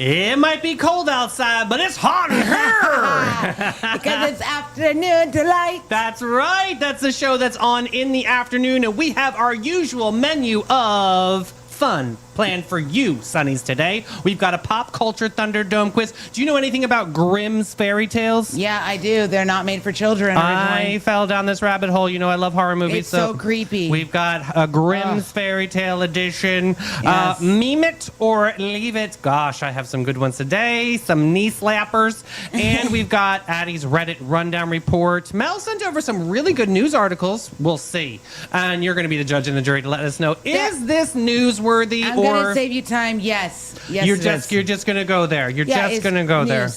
It might be cold outside, but it's hot in here. Because it's afternoon delight. That's right. That's the show that's on in the afternoon, and we have our usual menu of fun planned for you, Sunnies, today. We've got a pop culture Thunderdome quiz. Do you know anything about Grimm's fairy tales? Yeah, I do. They're not made for children originally. I fell down this rabbit hole. You know, I love horror movies. It's so creepy. We've got a Grimm's fairy tale edition. Yes. Meme it or leave it. Gosh, I have some good ones today. Some knee slappers. And we've got Addie's Reddit rundown report. Mel sent over some really good news articles. We'll see. And you're going to be the judge and the jury to let us know, is this newsworthy? I'm going to save you time. Yes. Yes, you're just going to go there. You're just going to go there.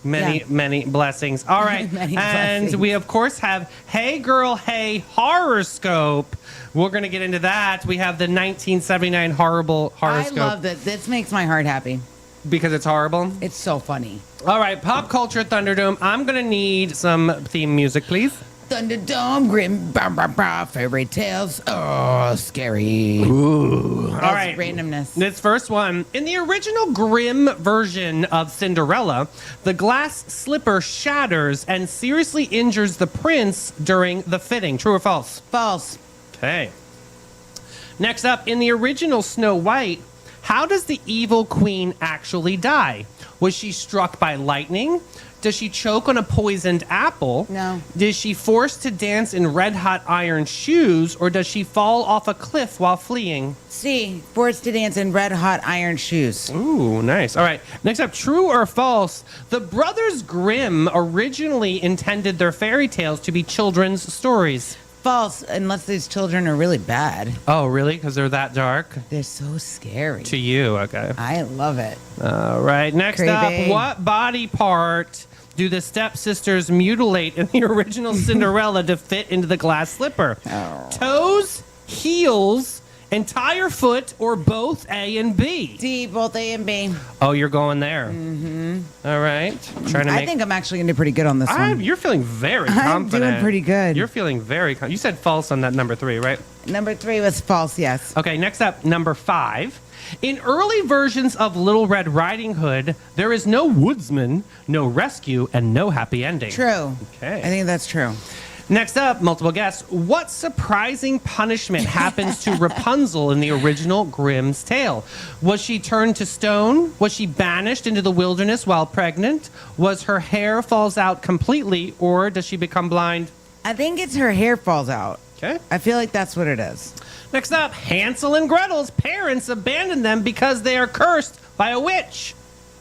Many blessings. All right. Many and blessings. we, of course, have Hey Girl, Hey Horoscope. We're going to get into that. We have the 1979 horoscope. I love that. This makes my heart happy. Because it's horrible? It's so funny. All right. Pop Culture Thunderdome. I'm going to need some theme music, please. Thunderdome, grim, fairy tales. Oh, scary. Ooh. All right. Randomness. This first one. In the original Grimm version of Cinderella, the glass slipper shatters and seriously injures the prince during the fitting. True or false? False. Okay. Next up, in the original Snow White, how does the evil queen actually die? Was she struck by lightning? Does she choke on a poisoned apple? No. Is she forced to dance in red-hot iron shoes, or does she fall off a cliff while fleeing? C, forced to dance in red-hot iron shoes. Ooh, nice. All right. Next up, true or false? The Brothers Grimm originally intended their fairy tales to be children's stories. False, unless these children are really bad. Oh, really? Because they're that dark? They're so scary. To you, okay. I love it. All right. Next Creepy. up, what body part do the stepsisters mutilate in the original Cinderella to fit into the glass slipper? Oh. Toes, heels, entire foot, or both A and B? D, both A and B. Oh, you're going there. Mm-hmm. All right. Trying to I think I'm actually going to do pretty good on this one. You're feeling very I'm confident. doing pretty good. You're feeling very confident. You said false on that number 3, right? Number 3 was false, yes. Okay, next up, number 5. In early versions of Little Red Riding Hood, there is no woodsman, no rescue, and no happy ending. True. Okay. I think that's true. Next up, multiple guess. What surprising punishment happens to Rapunzel in the original Grimm's tale? Was she turned to stone? Was she banished into the wilderness while pregnant? Was her hair falls out completely, or does she become blind? I think it's her hair falls out. Okay. I feel like that's what it is. Next up, Hansel and Gretel's parents abandoned them because they are cursed by a witch.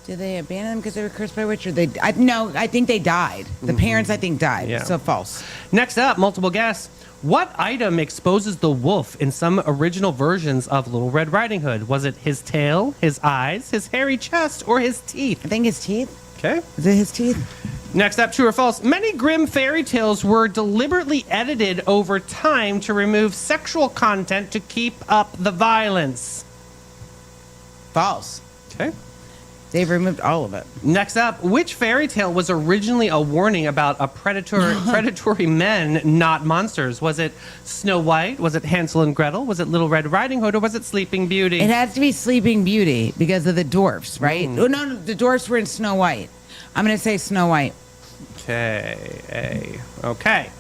Did they abandon them because they were cursed by a witch? Or no, I think they died. The parents, I think, died. Yeah. So false. Next up, multiple guess. What item exposes the wolf in some original versions of Little Red Riding Hood? Was it his tail, his eyes, his hairy chest, or his teeth? I think his teeth. Okay. Is it his teeth? Next up, true or false? Many Grimm fairy tales were deliberately edited over time to remove sexual content to keep up the violence. False. Okay. They've removed all of it. Next up, which fairy tale was originally a warning about a predatory men, not monsters? Was it Snow White? Was it Hansel and Gretel? Was it Little Red Riding Hood? Or was it Sleeping Beauty? It has to be Sleeping Beauty because of the dwarfs, right? Oh, no, the dwarfs were in Snow White. I'm going to say Snow White. Okay.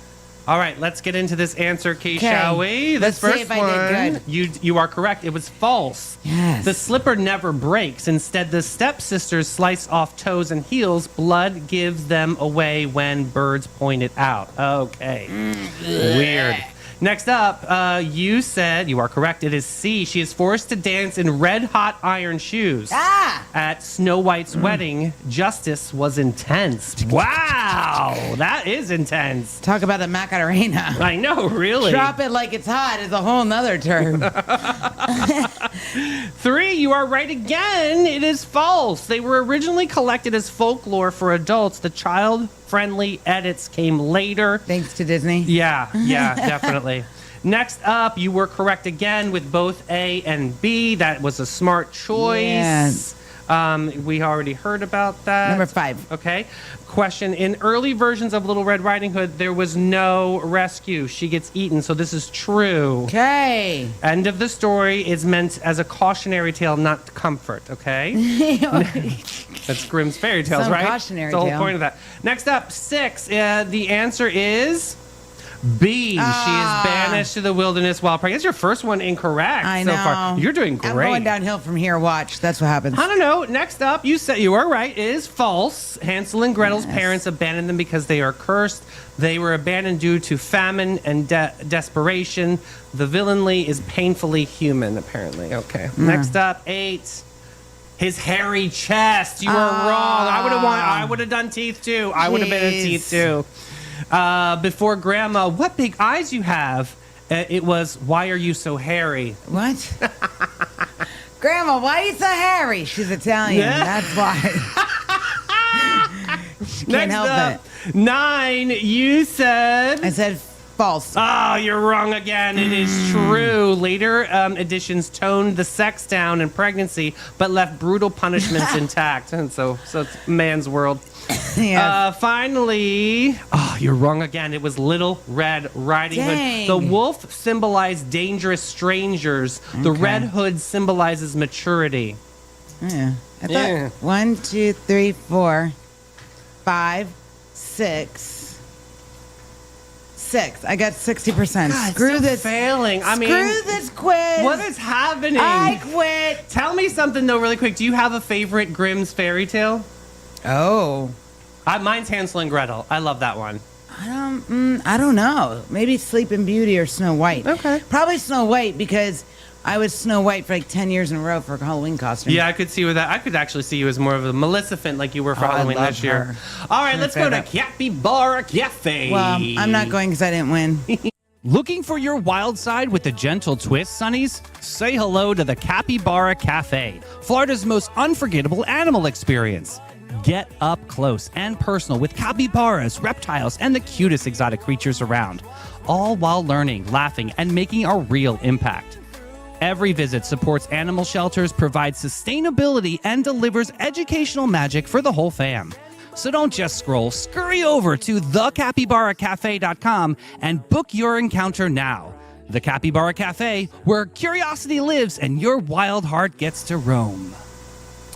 All right, let's get into this answer key, Okay. shall we? Let's see if I did good. You are correct. It was false. Yes. The slipper never breaks. Instead, the stepsisters slice off toes and heels. Blood gives them away when birds point it out. Okay. Weird. Next up, you said, you are correct, it is C. She is forced to dance in red-hot iron shoes. At Snow White's wedding, justice was intense. Wow, that is intense. Talk about a Macarena. I know, really. Drop it like it's hot is a whole nother term. 3, you are right again. It is false. They were originally collected as folklore for adults. The child-friendly edits came later. Thanks to Disney. Yeah, definitely. Next up, you were correct again with both A and B. That was a smart choice. Yes. We already heard about that. Number 5. Okay. Question. In early versions of Little Red Riding Hood, there was no rescue. She gets eaten, so this is true. Okay. End of the story is meant as a cautionary tale, not comfort, okay? That's Grimm's fairy tales, Some right? cautionary That's the whole tale. point of that. Next up, 6. The answer is B. She is banished to the wilderness while pregnant. That's your first one incorrect I so know. far. You're doing great. I'm going downhill from here. Watch. That's what happens. I don't know. Next up, you said you are right. It is false. Hansel and Gretel's parents abandoned them because they are cursed. They were abandoned due to famine and desperation. The villainy is painfully human, apparently. Okay. Next up, 8. His hairy chest. You were wrong. I would have done teeth too. I would have been in teeth too. Before Grandma, what big eyes you have. It was, why are you so hairy? What? Grandma, why are you so hairy? She's Italian. Yeah. That's why. She can't Next help up, it. 9. You said. I said false. Oh, you're wrong again. It is true. Later editions toned the sex down in pregnancy, but left brutal punishments intact. And so it's man's world. Yes. Finally, you're wrong again. It was Little Red Riding Dang. Hood. The wolf symbolized dangerous strangers. The Okay. red hood symbolizes maturity. Yeah. I thought Yeah. 1, 2, 3, 4, 5, 6. 6. I got 60%. Screw Still this. failing. I mean, Screw this quiz. what is happening? I quit. Tell me something though, really quick. Do you have a favorite Grimm's fairy tale? Oh. Mine's Hansel and Gretel. I love that one. I don't know. Maybe Sleeping Beauty or Snow White. Okay. Probably Snow White because I was Snow White for like 10 years in a row for a Halloween costume. Yeah, I could see with that. I could actually see you as more of a Maleficent like you were for Oh, I Halloween love this year. her. All right, Her let's go to favorite. Capybara Cafe. Well, I'm not going because I didn't win. Looking for your wild side with a gentle twist, Sonnies? Say hello to the Capybara Cafe, Florida's most unforgettable animal experience. Get up close and personal with capybaras, reptiles, and the cutest exotic creatures around, all while learning, laughing, and making a real impact. Every visit supports animal shelters, provides sustainability, and delivers educational magic for the whole fam. So don't just scroll, scurry over to thecapybaracafe.com and book your encounter now. The Capybara Cafe, where curiosity lives and your wild heart gets to roam.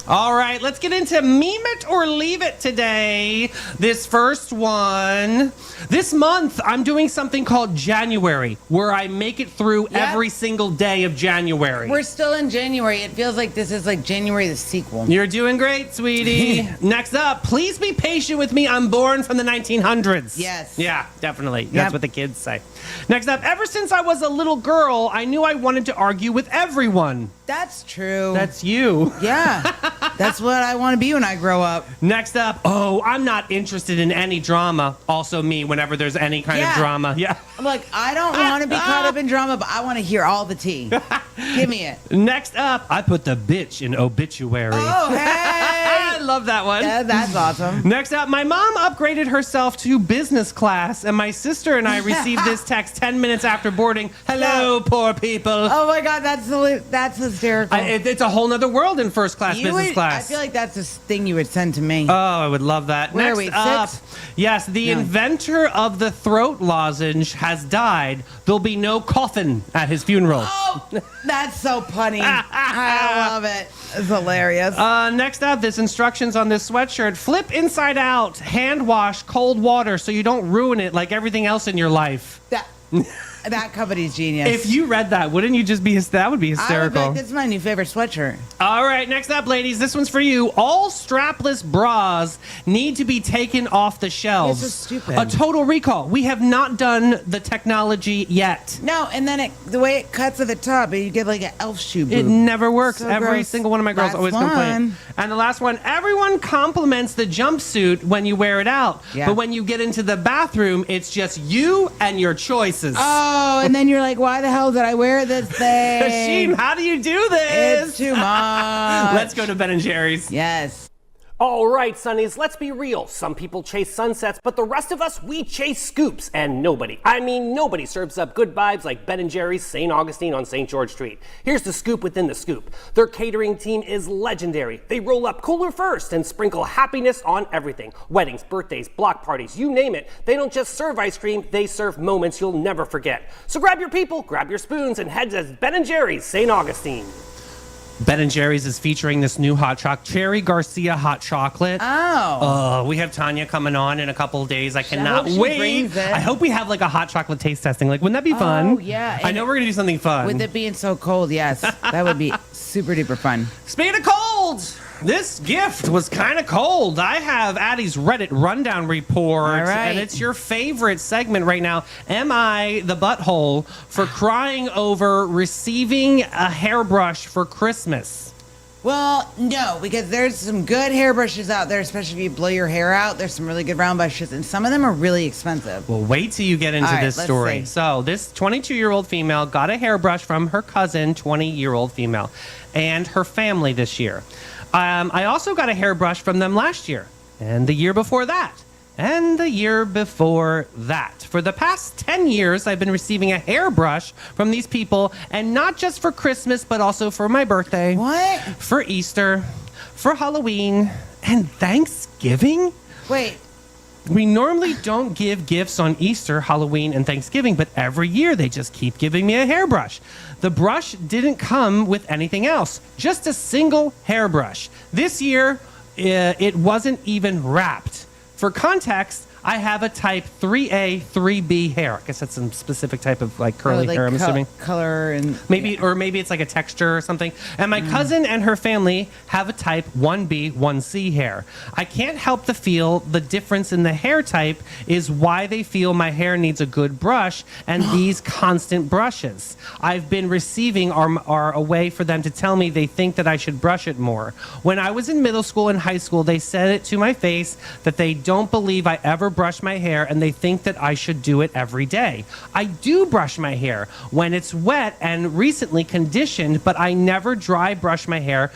All right, let's get into Meme It or Leave It today. This first one. This month, I'm doing something called January, where I make it through every single day of January. We're still in January. It feels like this is like January the sequel. You're doing great, sweetie. Next up, please be patient with me. I'm born from the 1900s. Yes. Yeah, definitely. Yep. That's what the kids say. Next up, ever since I was a little girl, I knew I wanted to argue with everyone. That's true. That's you. Yeah. That's what I want to be when I grow up. Next up, I'm not interested in any drama. Also me, whenever there's any kind of Yeah. drama. Yeah. I'm like, I don't want to be caught up in drama, but I want to hear all the tea. Give me it. Next up, I put the bitch in obituary. Oh, I hey. love that one. That's awesome. Next up, my mom upgraded herself to business class, and my sister and I received this text 10 minutes after boarding. Hello, poor people. Oh my God, that's hysterical. It's a whole nother world in first class, business class. I feel like that's a thing you would send to me. Oh, I would love that. Where are Next we, up, 6? yes, the No. inventor of the throat lozenge has died. There'll be no coffin at his funeral. Oh, that's so punny. I love it. It's hilarious. Next up, there's instructions on this sweatshirt. Flip inside out, hand wash, cold water so you don't ruin it like everything else in your life. That company's genius. If you read that, wouldn't you just be, that would be I would be hysterical. like, this is my new favorite sweatshirt. All right, next up, ladies, this one's for you. All strapless bras need to be taken off the shelves. This is stupid. A total recall. We have not done the technology yet. No, and then the way it cuts at the top, you get like an elf shoe boob. It never works. So Every gross. single one of my girls That's always complain. fun. And the last one, everyone compliments the jumpsuit when you wear it out. Yeah. But when you get into the bathroom, it's just you and your choices. Oh, and then you're like, why the hell did I wear this thing? Hasheem, how do you do this? It's too much. Let's go to Ben and Jerry's. Yes. All right, Sunnies, let's be real. Some people chase sunsets, but the rest of us, we chase scoops. And nobody, I mean nobody, serves up good vibes like Ben & Jerry's St. Augustine on St. George Street. Here's the scoop within the scoop. Their catering team is legendary. They roll up cooler first and sprinkle happiness on everything. Weddings, birthdays, block parties, you name it. They don't just serve ice cream, they serve moments you'll never forget. So grab your people, grab your spoons, and head to Ben & Jerry's St. Augustine. Ben & Jerry's is featuring this new hot chocolate, Cherry Garcia hot chocolate. Oh. We have Tanya coming on in a couple of days. I hope cannot she wait. brings it. I hope we have like a hot chocolate taste testing. Like, wouldn't that be fun? Oh, yeah. I know we're going to do something fun. With it being so cold, yes. That would be super duper fun. Speaking of cold, this gift was kind of cold. I have Addie's Reddit rundown report, All right. and it's your favorite segment right now. Am I the butthole for crying over receiving a hairbrush for Christmas? Well, no, because there's some good hairbrushes out there, especially if you blow your hair out. There's some really good round brushes, and some of them are really expensive. Well, wait till you get into All right, this let's story. see. So, this 22-year-old female got a hairbrush from her cousin, 20-year-old female, and her family this year. I also got a hairbrush from them last year, and the year before that, and the year before that. For the past 10 years, I've been receiving a hairbrush from these people, and not just for Christmas, but also for my birthday. What? For Easter, for Halloween, and Thanksgiving. Wait, We normally don't give gifts on Easter, Halloween, and Thanksgiving, but every year they just keep giving me a hairbrush. The brush didn't come with anything else, just a single hairbrush. This year, it wasn't even wrapped. For context, I have a type 3A, 3B hair. I guess that's some specific type of like curly like hair, I'm assuming. color and Maybe, or maybe it's like a texture or something. And my cousin and her family have a type 1B, 1C hair. I can't help to feel the difference in the hair type is why they feel my hair needs a good brush and these constant brushes I've been receiving are a way for them to tell me they think that I should brush it more. When I was in middle school and high school, they said it to my face that they don't believe I ever brush my hair and they think that I should do it every day. I do brush my hair when it's wet and recently conditioned, but I never dry brush my hair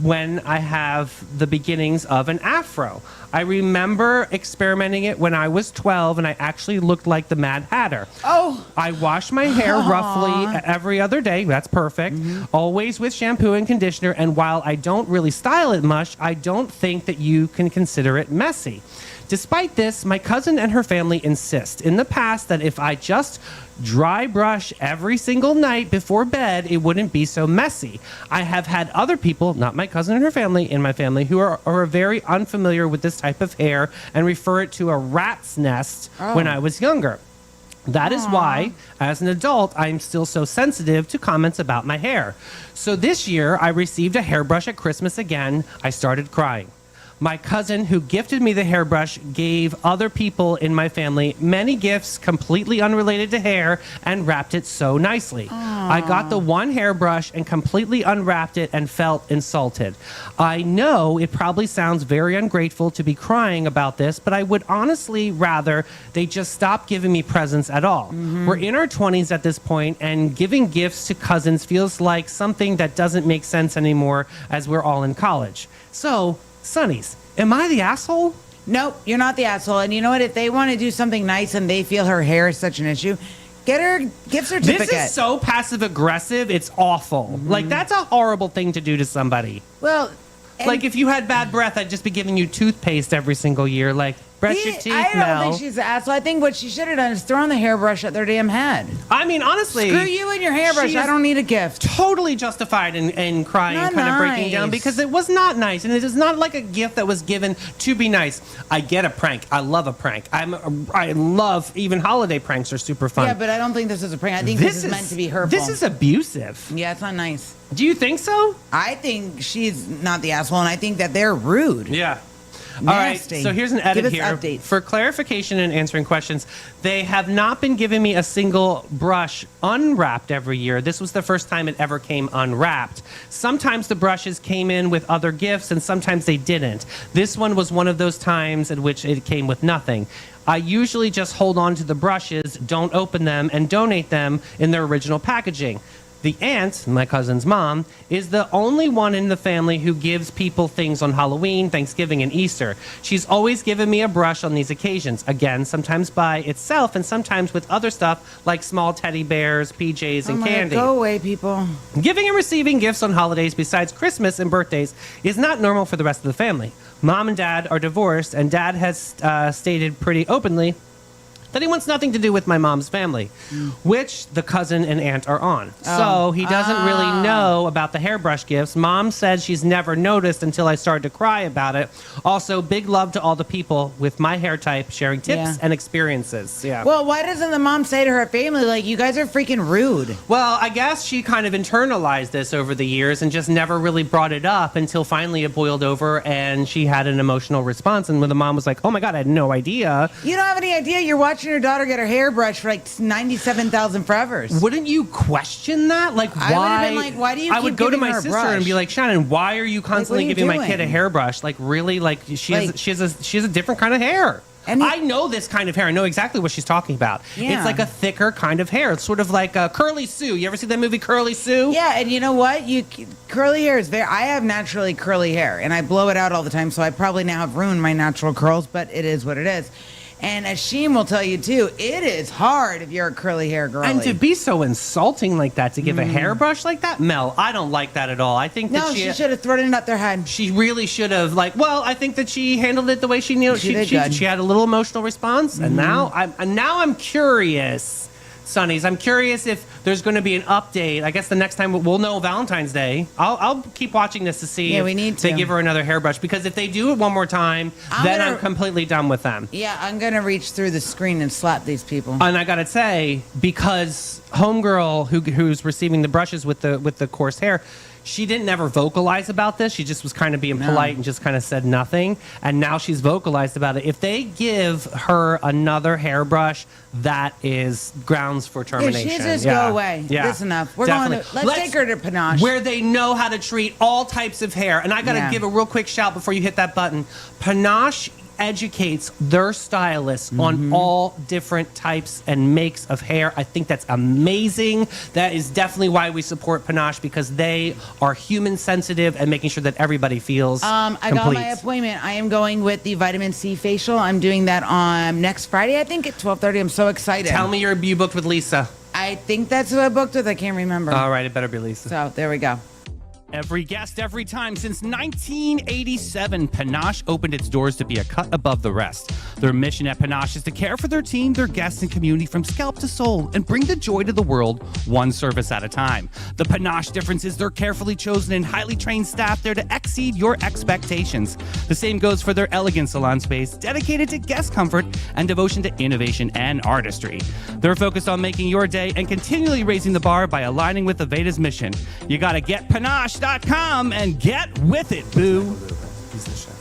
when I have the beginnings of an afro. I remember experimenting it when I was 12 and I actually looked like the Mad Hatter. Oh. I wash my hair roughly every other day. That's perfect. Always with shampoo and conditioner. And while I don't really style it much, I don't think that you can consider it messy. Despite this, my cousin and her family insist in the past that if I just dry brush every single night before bed, it wouldn't be so messy. I have had other people, not my cousin and her family, in my family, who are very unfamiliar with this type of hair and refer it to a rat's nest when I was younger. That is why, as an adult, I'm still so sensitive to comments about my hair. So this year, I received a hairbrush at Christmas again. I started crying. My cousin, who gifted me the hairbrush, gave other people in my family many gifts completely unrelated to hair and wrapped it so nicely. I got the one hairbrush and completely unwrapped it and felt insulted. I know it probably sounds very ungrateful to be crying about this, but I would honestly rather they just stop giving me presents at all. We're in our 20s at this point, and giving gifts to cousins feels like something that doesn't make sense anymore as we're all in college. So, Sunnies, am I the asshole? Nope, you're not the asshole. And you know what? If they want to do something nice and they feel her hair is such an issue, get her a gift certificate. This is so passive aggressive, it's awful. Like, that's a horrible thing to do to somebody. Well, Like, if you had bad breath, I'd just be giving you toothpaste every single year. Like, brush your teeth, I don't Mel. think she's the asshole. I think what she should have done is thrown the hairbrush at their damn head. I mean, honestly. Screw you and your hairbrush. she I is don't need a gift. Totally justified in crying Not and kind of breaking down nice. because it was not nice. And it is not like a gift that was given to be nice. I get a prank. I love a prank. I love, even holiday pranks are super fun. Yeah, but I don't think this is a prank. I think this is meant to be hurtful. This is abusive. Yeah, it's not nice. Do you think so? I think she's not the asshole, and I think that they're rude. Yeah. Nasty. All right, so here's an edit Give us here. updates. For clarification and answering questions, they have not been giving me a single brush unwrapped every year. This was the first time it ever came unwrapped. Sometimes the brushes came in with other gifts, and sometimes they didn't. This one was one of those times in which it came with nothing. I usually just hold on to the brushes, don't open them, and donate them in their original packaging. The aunt, my cousin's mom, is the only one in the family who gives people things on Halloween, Thanksgiving, and Easter. She's always given me a brush on these occasions. Again, sometimes by itself and sometimes with other stuff like small teddy bears, PJs, and candy. Go away, people. Giving and receiving gifts on holidays besides Christmas and birthdays is not normal for the rest of the family. Mom and dad are divorced, and dad has stated pretty openly that he wants nothing to do with my mom's family, which the cousin and aunt are on. So he doesn't really know about the hairbrush gifts. Mom said she's never noticed until I started to cry about it. Also, big love to all the people with my hair type sharing tips and experiences. Yeah. Well, why doesn't the mom say to her family, like, you guys are freaking rude? Well, I guess she kind of internalized this over the years and just never really brought it up until finally it boiled over and she had an emotional response. And when the mom was like, oh my God, I had no idea. You don't have any idea. You're watching your daughter get her hair brushed for like 97,000 forevers. Wouldn't you question that? Like, why? I would have been like, why do you I keep would go to giving my her a sister brush? and be like, Shannon, why are you constantly are you giving my kid a doing? hairbrush? Like, really? Like, she has a different kind of hair. And I know this kind of hair. I know exactly what she's talking about. Yeah. It's like a thicker kind of hair. It's sort of like Curly Sue. You ever see that movie Curly Sue? Yeah, and you know what? Curly hair is I have naturally curly hair, and I blow it out all the time, so I probably now have ruined my natural curls, but it is what it is. And Ashim will tell you, too, it is hard if you're a curly hair girl. And to be so insulting like that, to give a hairbrush like that, Mel, I don't like that at all. I think that No, she should have thrown it up their head. She really should have, I think that she handled it the way she knew. She did good. She had a little emotional response, and now I'm curious, Sonnies. I'm curious if there's going to be an update. I guess the next time we'll know Valentine's Day. I'll keep watching this to see if we need they to. give her another hairbrush, because if they do it one more time, then I'm completely done with them. Yeah, I'm going to reach through the screen and slap these people. And I gotta say, because homegirl who's receiving the brushes with the coarse hair, she didn't ever vocalize about this. She just was kind of being polite and just kind of said nothing. And now she's vocalized about it. If they give her another hairbrush, that is grounds for termination. Yeah, she just go away. Yeah, That's enough. We're definitely. let's take her to Panache. Where they know how to treat all types of hair. And I gotta give a real quick shout before you hit that button. Panache educates their stylists on all different types and makes of hair. I think that's amazing. That is definitely why we support Panache, because they are human sensitive and making sure that everybody feels I got complete. my appointment. I am going with the vitamin C facial. I'm doing that on next Friday, I think, at 12:30. I'm so excited. Tell me you booked with Lisa. I think that's who I booked with. I can't remember. All right, it better be Lisa. So there we go. Every guest, every time. Since 1987, Panache opened its doors to be a cut above the rest. Their mission at Panache is to care for their team, their guests, and community from scalp to soul and bring the joy to the world one service at a time. The Panache difference is their carefully chosen and highly trained staff there to exceed your expectations. The same goes for their elegant salon space, dedicated to guest comfort and devotion to innovation and artistry. They're focused on making your day and continually raising the bar by aligning with Aveda's mission. You gotta get Panache.com and get with it, boo. He's the chef.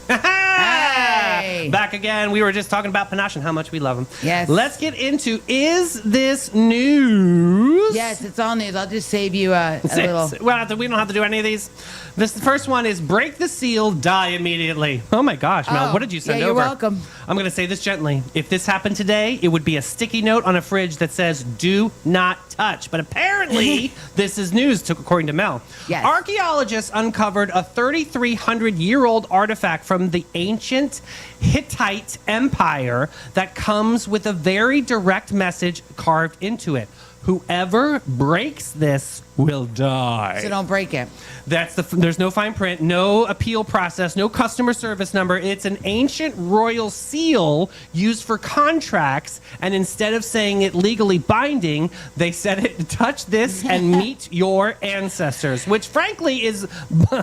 Hey. Back again. We were just talking about Panache and how much we love them. Yes. Let's get into, is this news? Yes, it's all news. I'll just save you a little. We don't have to do any of these. The first one is break the seal, die immediately. Oh my gosh, Mel, Oh, what did you send yeah, you're over? welcome. I'm going to say this gently. If this happened today, it would be a sticky note on a fridge that says, do not touch. But apparently, this is news, according to Mel. Yes. Archaeologists uncovered a 3,300-year-old artifact from the ancient Hittite Empire that comes with a very direct message carved into it. Whoever breaks this will die. So don't break it. There's no fine print, no appeal process, no customer service number. It's an ancient royal seal used for contracts, and instead of saying it legally binding, they said it, touch this and meet your ancestors, which frankly is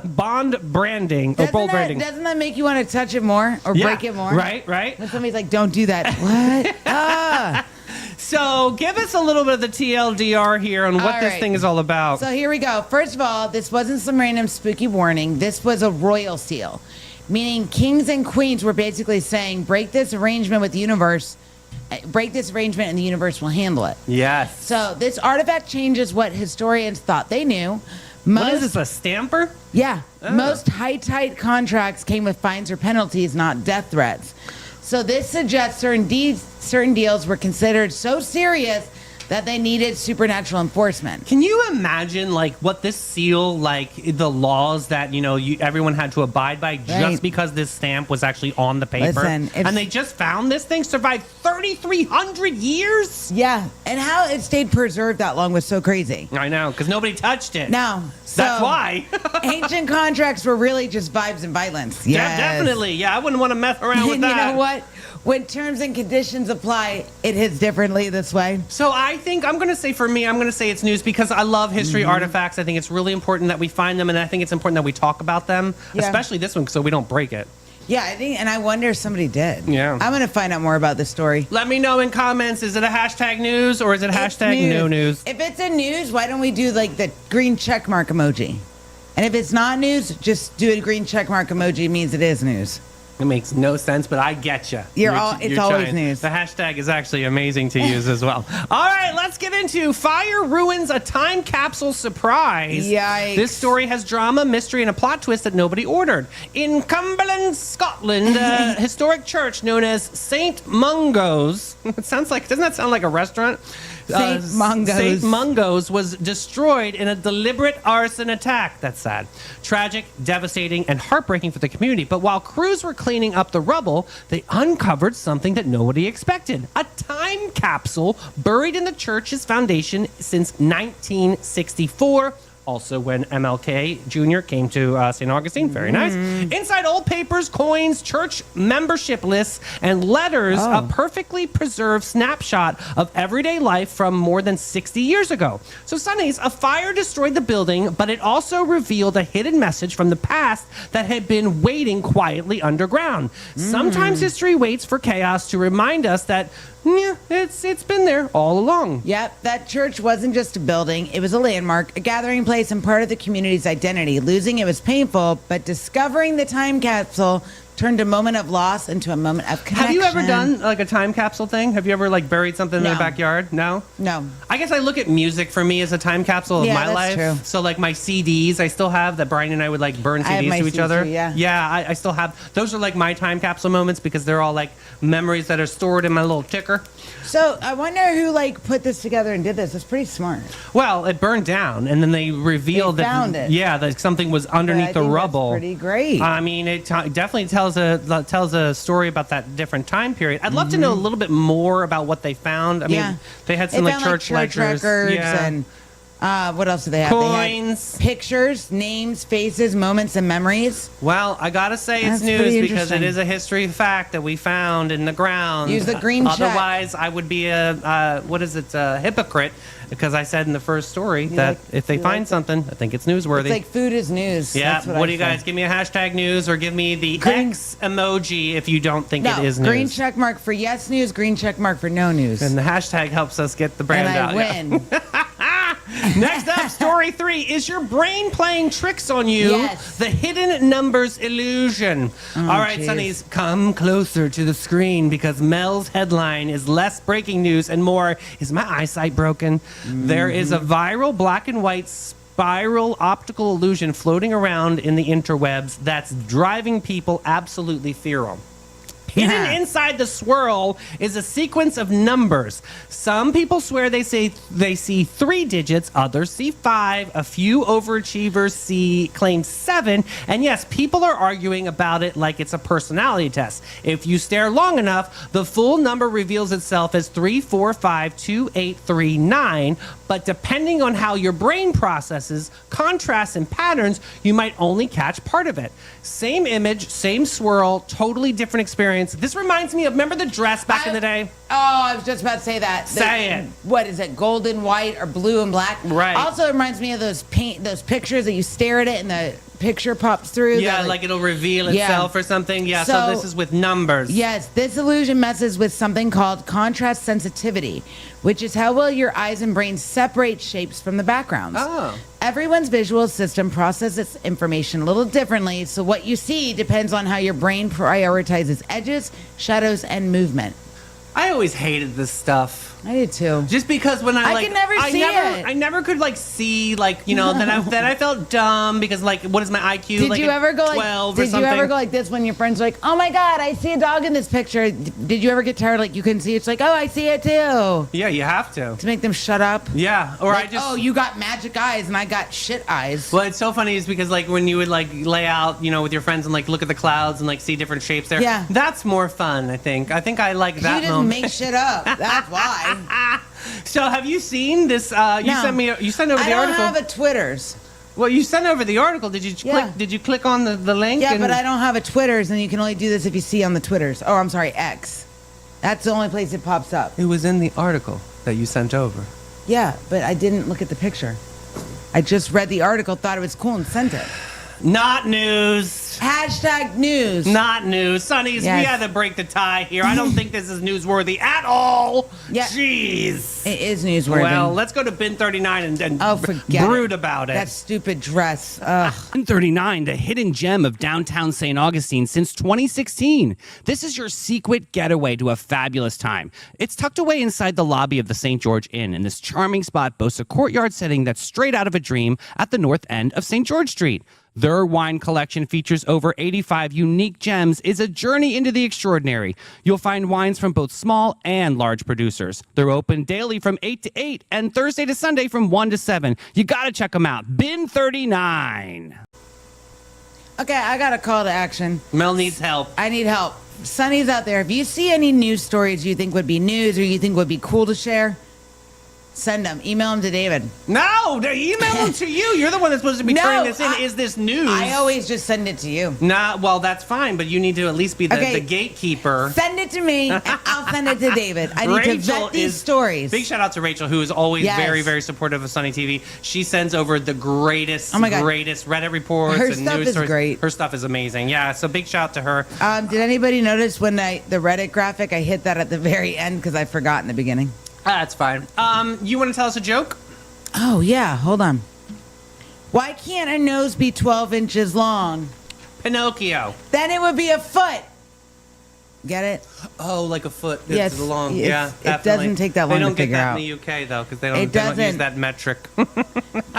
bond branding or bold branding. Doesn't that make you want to touch it more or break it more? Right. When somebody's like, don't do that. What? So give us a little bit of the TLDR here on what All this right. thing is all about. So here we go. First of all, this wasn't some random spooky warning. This was a royal seal, meaning kings and queens were basically saying, break this arrangement with the universe, break this arrangement and the universe will handle it. Yes. So this artifact changes what historians thought they knew. What is this, a stamper? Yeah. Oh. Most Hittite contracts came with fines or penalties, not death threats. So this suggests certain deals were considered so serious that they needed supernatural enforcement. Can you imagine like what this seal, like the laws that everyone had to abide by just Right. because this stamp was actually on the paper? Listen, if- and they just found this thing survived 3,300 years. Yeah, and how it stayed preserved that long was so crazy. I know, because nobody touched it. No, That's why. ancient contracts were really just vibes and violence. Yeah, definitely. Yeah, I wouldn't want to mess around with And that. you know what? When terms and conditions apply, it hits differently this way. So I think I'm going to say, for me, I'm going to say it's news because I love history Mm-hmm. artifacts. I think it's really important that we find them, and I think it's important that we talk about them, Yeah. especially this one, so we don't break it. Yeah, I think, and I wonder if somebody did. Yeah. I'm going to find out more about this story. Let me know in comments, is it a hashtag news or is it It's hashtag no news? If it's a news, why don't we do like the green check mark emoji? And if it's not news, just do a green check mark emoji. It means it is news. It makes no sense, but I get you. It's always news. The hashtag is actually amazing to use as well. All right, let's get into fire ruins a time capsule surprise. Yikes. This story has drama, mystery, and a plot twist that nobody ordered. In Cumberland, Scotland, a historic church known as St. Mungo's. Doesn't that sound like a restaurant? St. Mungo's. St. Mungo's was destroyed in a deliberate arson attack. That's sad. Tragic, devastating, and heartbreaking for the community. But while crews were cleaning up the rubble, they uncovered something that nobody expected. A time capsule buried in the church's foundation since 1964. Also, when MLK Jr. came to St. Augustine. Very nice. Inside old papers, coins, church membership lists, and letters, a perfectly preserved snapshot of everyday life from more than 60 years ago. So, Sunnies, a fire destroyed the building, but it also revealed a hidden message from the past that had been waiting quietly underground. Sometimes history waits for chaos to remind us that it's been there all along. Yep, that church wasn't just a building. It was a landmark, a gathering place, and part of the community's identity. Losing it was painful, but discovering the time capsule turned a moment of loss into a moment of connection. Have you ever done like a time capsule thing? Have you ever like buried something in No. the backyard? No? No. I guess I look at music for me as a time capsule of Yeah, my that's life. true. So like my CDs I still have that Brian and I would like burn I have CDs my to each other. too, yeah. Yeah, I still have. Those are like my time capsule moments because they're all like memories that are stored in my little ticker. So I wonder who like put this together and did this. It's pretty smart. Well, it burned down and then they revealed They that found it. yeah, that something was underneath But I the think that's rubble. pretty great. I mean, it definitely tells a story about that different time period. I'd love to know a little bit more about what they found. I mean, they had some They like found, church ledgers, records yeah. and what else do they have? Coins. They had pictures, names, faces, moments, and memories. Well, I gotta say it's That's news pretty because it interesting. is a history fact that we found in the ground. Use the green check. Otherwise, I would be a hypocrite because I said in the first story that like- if they you find like something, I think it's newsworthy. It's like food is news. yeah. That's What I do you say. guys give me a hashtag news or give me the Green- X emoji if you don't think No, it is news? green check mark for yes news, green check mark for no news. And the hashtag helps us get the brand And I out. yeah. win. Next up, story 3. Is your brain playing tricks on you? Yes. The hidden numbers illusion. All right, jeez. Sonnies, come closer to the screen because Mel's headline is less breaking news and more. Is my eyesight broken? There is a viral black and white spiral optical illusion floating around in the interwebs that's driving people absolutely feral. Hidden Yeah. inside the swirl is a sequence of numbers. Some people swear they see 3 digits, others see 5, a few overachievers claim 7, and yes, people are arguing about it like it's a personality test. If you stare long enough, the full number reveals itself as 3452839, but depending on how your brain processes contrasts and patterns, you might only catch part of it. Same image, same swirl, totally different experience. This reminds me of, remember the dress back in the day? Oh, I was just about to say that. Say it. What is it? Golden, white, or blue and black? Right. Also, it reminds me of those pictures that you stare at it and the picture pops through. Yeah, that, like it'll reveal Yeah. itself or something. Yeah, so So- this is with numbers. Yes, this illusion messes with something called contrast sensitivity, which is how well your eyes and brain separate shapes from the backgrounds. Oh. Everyone's visual system processes information a little differently, so what you see depends on how your brain prioritizes edges, shadows, and movement. I always hated this stuff. I did too. Just because when I could never see it. I never could like see like then I felt dumb because like what is my IQ? Did like you ever go like 12 or Did something? you ever go like this when your friends are like, "Oh my god, I see a dog in this picture." Did you ever get tired like you couldn't see it? It's like, "Oh, I see it too." Yeah, you have to. To make them shut up. Yeah, or Like, I just "Oh, you got magic eyes and I got shit eyes." Well, it's so funny is because like when you would like lay out, with your friends and like look at the clouds and like see different shapes there. Yeah. That's more fun, I think. I think I like You that just moment. make shit up. That's why. So have you seen this? You sent over I the don't article. have a Twitters. Well, you sent over the article. Did you Yeah. click? Did you click on the link? Yeah, and- but I don't have a Twitters, and you can only do this if you see on the Twitters. Oh, I'm sorry, X. That's the only place it pops up. It was in the article that you sent over. Yeah, but I didn't look at the picture. I just read the article, thought it was cool, and sent it. Not news. Hashtag news. Not news. Sonny's, Yes. we had to break the tie here. I don't think this is newsworthy at all. Yeah. Jeez. It is newsworthy. Well, let's go to bin 39 and oh, forget brood it. about it. That stupid dress. Ugh. 139, the hidden gem of downtown St. Augustine since 2016. This is your secret getaway to a fabulous time. It's tucked away inside the lobby of the St. George Inn, and this charming spot boasts a courtyard setting that's straight out of a dream at the north end of St. George Street. Their wine collection features over 85 unique gems, is a journey into the extraordinary. You'll find wines from both small and large producers. They're open daily from 8 to 8 and Thursday to Sunday from 1 to 7. You gotta check them out. Bin 39. Okay, I got a call to action. Mel needs help. I need help. Sonny's out there. If you see any news stories you think would be news or you think would be cool to share, send them. Email them to David. No, they email them to you. You're the one that's supposed to be No, turning this in. I- Is this news? I always just send it to you. Nah, well, that's fine, but you need to at least be the, Okay. the gatekeeper. Send it to me, and I'll send it to David. I need to vet these stories. Big shout out to Rachel, who is always Yes. very, very supportive of Sunny TV. She sends over the greatest, Oh my God. greatest Reddit reports Her and stuff news is stories. great. Her stuff is amazing. Yeah, so big shout out to her. Did anybody notice when the Reddit graphic, I hit that at the very end because I forgot in the beginning? That's fine. You want to tell us a joke? Oh, yeah. Hold on. Why can't a nose be 12 inches long? Pinocchio. Then it would be a foot. Get it? Oh, like a foot. Yes, It's long. it's- Yeah, it definitely. doesn't take that long They to don't get figure that out. in the UK, though, because they It don't use doesn't. that metric.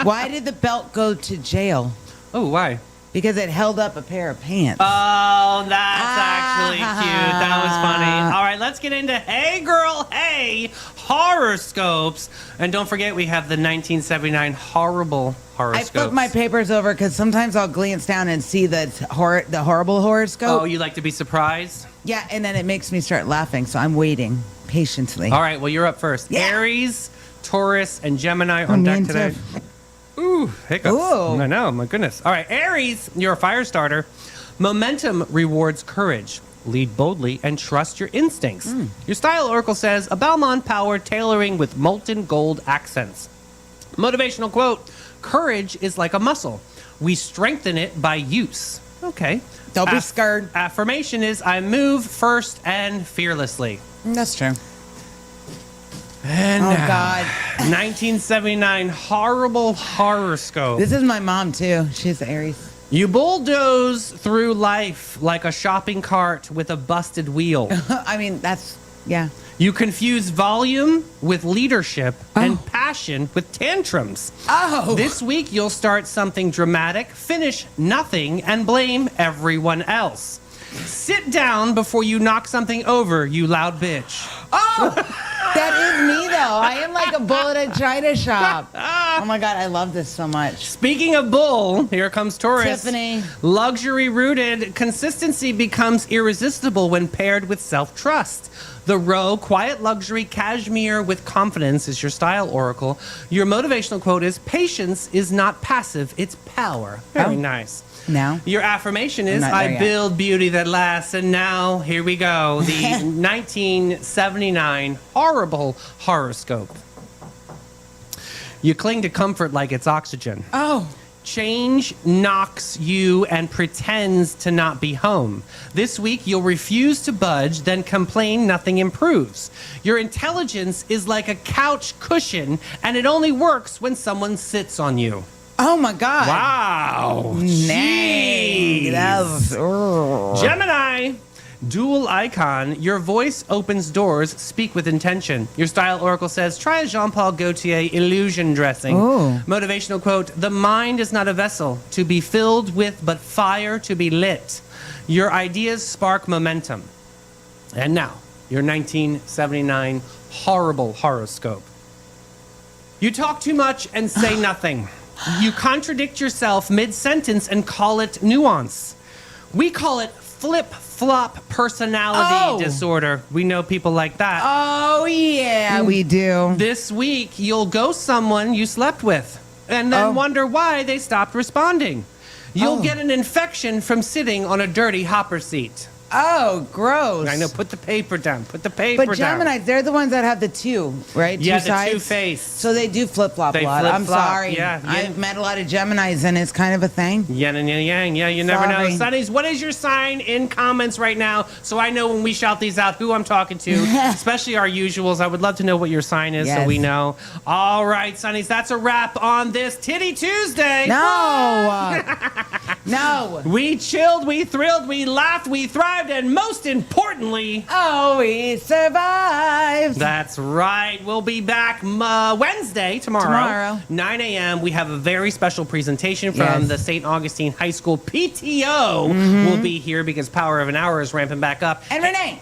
Why did the belt go to jail? Oh, why? Because it held up a pair of pants. Oh, that's actually cute. That was funny. All right, let's get into Hey Girl, Hey horoscopes. And don't forget, we have the 1979 horrible I horoscopes. flip my papers over because sometimes I'll glance down and see the horrible horoscope. Oh, you like to be surprised? Yeah, and then it makes me start laughing, so I'm waiting patiently. All right, well, you're up first. Yeah. Aries, Taurus, and Gemini Oh, on me deck and today. Tiff. Ooh, hiccups. Ooh. I know, my goodness. All right, Aries, you're a fire starter. Momentum rewards courage. Lead boldly and trust your instincts. Your style oracle says, a Balmain power tailoring with molten gold accents. Motivational quote, courage is like a muscle. We strengthen it by use. Okay. Don't be scared. Affirmation is, I move first and fearlessly. That's true. And Oh, now, God. 1979 horrible horoscope. This is my mom, too. She's Aries. You bulldoze through life like a shopping cart with a busted wheel. I mean, that's, yeah. You confuse volume with leadership and passion with tantrums. Oh. This week, you'll start something dramatic, finish nothing, and blame everyone else. Sit down before you knock something over, you loud bitch. Oh, that is me, though. I am like a bull at a china shop. Oh, my God. I love this so much. Speaking of bull, here comes Taurus. Tiffany. Luxury rooted, consistency becomes irresistible when paired with self-trust. The Row, quiet luxury, cashmere with confidence is your style oracle. Your motivational quote is, patience is not passive, it's power. Very nice. Now? Your affirmation is, I'm not there I yet. build beauty that lasts. And now, here we go. The 1979 horrible horoscope. You cling to comfort like it's oxygen. Oh. Change knocks you and pretends to not be home. This week, you'll refuse to budge, then complain nothing improves. Your intelligence is like a couch cushion, and it only works when someone sits on you. Oh, my God. Wow. Dang. Jeez. That was, Gemini, Dual icon, your voice opens doors, speak with intention. Your style oracle says, try a Jean-Paul Gaultier illusion dressing. Ooh. Motivational quote, the mind is not a vessel to be filled with, but fire to be lit. Your ideas spark momentum. And now, your 1979 horrible horoscope. You talk too much and say nothing. You contradict yourself mid-sentence and call it nuance. We call it flip-flop personality disorder. We know people like that. Oh, yeah, we do. This week, you'll ghost someone you slept with and then wonder why they stopped responding. You'll get an infection from sitting on a dirty hopper seat. Oh, gross. I know, put the paper down. Put the paper But down. Geminis, they're the ones that have the two, right? Yeah, two the sides. two-face. So they do flip-flop They a lot. I'm flip-flop, sorry. yeah. I've met a lot of Geminis, and it's kind of a thing. Yin and yang. Yeah, you never know. Sorry. Sunnies, what is your sign in comments right now so I know when we shout these out who I'm talking to, especially our usuals. I would love to know what your sign is so Yes. we know. All right, Sunnies, that's a wrap on this Titty Tuesday. No. No. We chilled, we thrilled, we laughed, we thrived, and most importantly, Oh, we survived. that's right. We'll be back Wednesday, tomorrow, 9 a.m. We have a very special presentation from Yes. the St. Augustine High School PTO. Will be here because Power of an Hour is ramping back up. And Renee.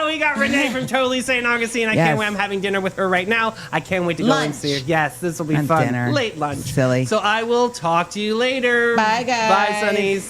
We got Renee from Totally St. Augustine. I Yes. can't wait. I'm having dinner with her right now. I can't wait to go and Lunch. see her. Yes, this will be And fun. dinner. Late lunch. Silly. So I will talk to you later. Bye, guys. Bye, Sunnies.